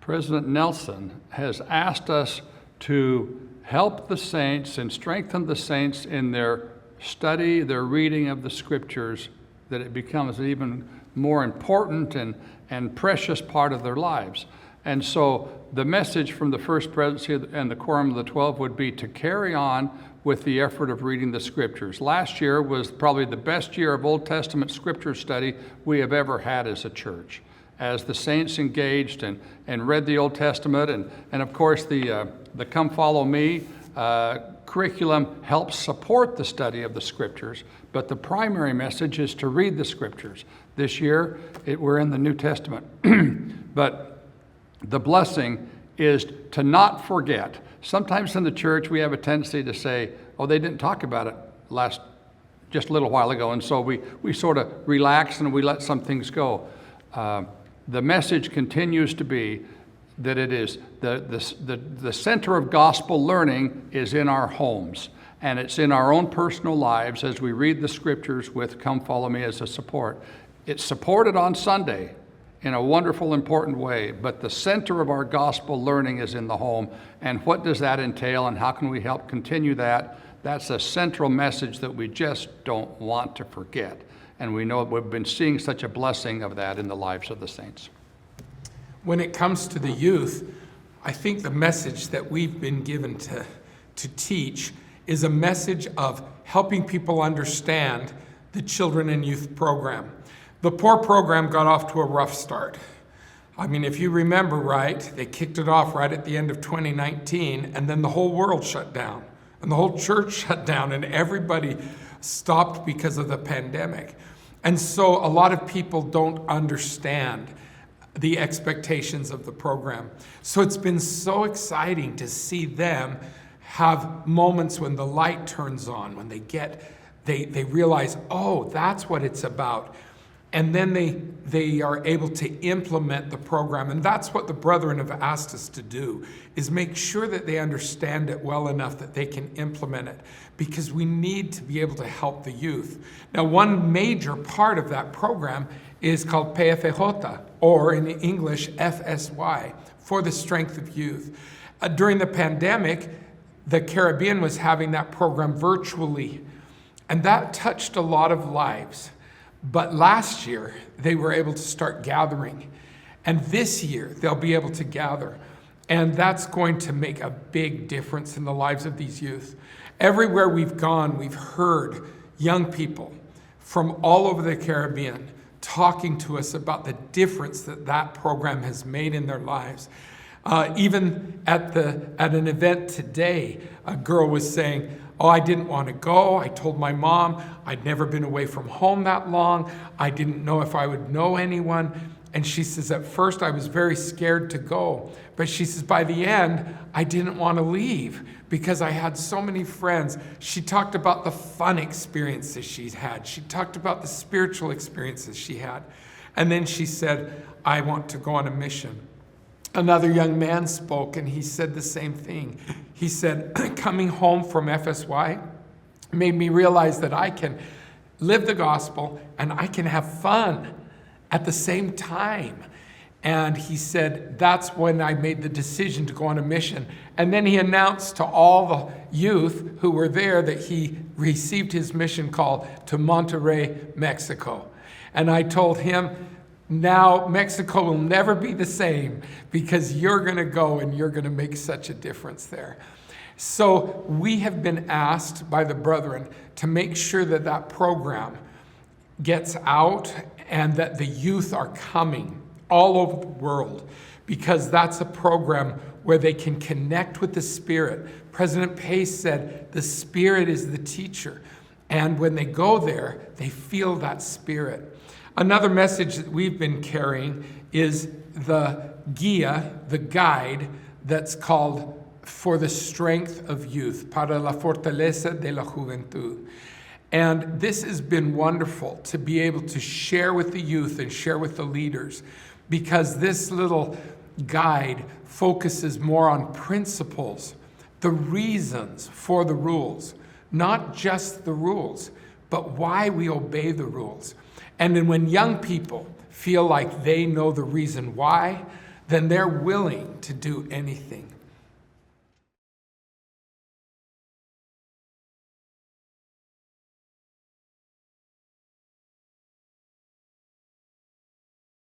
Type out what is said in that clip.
President Nelson has asked us to help the saints and strengthen the saints in their study, their reading of the scriptures, that it becomes an even more important and precious part of their lives. And so the message from the First Presidency and the Quorum of the 12 would be to carry on with the effort of reading the scriptures. Last year was probably the best year of Old Testament scripture study we have ever had as a church, as the saints engaged and read the Old Testament. And of course, the Come Follow Me curriculum helps support the study of the scriptures, but the primary message is to read the scriptures. This year, we're in the New Testament. But the blessing is to not forget. Sometimes in the church, we have a tendency to say, oh, they didn't talk about it just a little while ago, and so we sort of relax and we let some things go. The message continues to be that it is the center of gospel learning is in our homes, and it's in our own personal lives as we read the scriptures with Come Follow Me as a support. It's supported on Sunday in a wonderful, important way, but the center of our gospel learning is in the home. And what does that entail, and how can we help continue that? That's a central message that we just don't want to forget. And we know we've been seeing such a blessing of that in the lives of the saints. When it comes to the youth, I think the message that we've been given to teach is a message of helping people understand the children and youth program. The POUR program got off to a rough start. I mean, if you remember right, they kicked it off right at the end of 2019, and then the whole world shut down, and the whole church shut down, and everybody stopped because of the pandemic. And so a lot of people don't understand the expectations of the program. So it's been so exciting to see them have moments when the light turns on, when they realize, oh, that's what it's about. And then they are able to implement the program. And that's what the brethren have asked us to do, is make sure that they understand it well enough that they can implement it, because we need to be able to help the youth. Now, one major part of that program is called PFJ, or in English, FSY, for the Strength of Youth. During the pandemic, the Caribbean was having that program virtually, and that touched a lot of lives. But last year, they were able to start gathering. And this year, they'll be able to gather. And that's going to make a big difference in the lives of these youth. Everywhere we've gone, we've heard young people from all over the Caribbean talking to us about the difference that program has made in their lives. Even at an event today, a girl was saying, oh, I didn't want to go. I told my mom I'd never been away from home that long. I didn't know if I would know anyone. And she says, at first I was very scared to go. But she says, by the end, I didn't want to leave because I had so many friends. She talked about the fun experiences she's had. She talked about the spiritual experiences she had. And then she said, I want to go on a mission. Another young man spoke, and he said the same thing. He said, coming home from FSY made me realize that I can live the gospel and I can have fun at the same time. And he said, that's when I made the decision to go on a mission. And then he announced to all the youth who were there that he received his mission call to Monterrey, Mexico. And I told him, now Mexico will never be the same because you're going to go and you're going to make such a difference there. So we have been asked by the brethren to make sure that that program gets out and that the youth are coming all over the world, because that's a program where they can connect with the Spirit. President Pace said the Spirit is the teacher, and when they go there, they feel that Spirit. Another message that we've been carrying is the guía, the guide, that's called For the Strength of Youth, para la fortaleza de la juventud. And this has been wonderful to be able to share with the youth and share with the leaders, because this little guide focuses more on principles, the reasons for the rules, not just the rules, but why we obey the rules. And then when young people feel like they know the reason why, then they're willing to do anything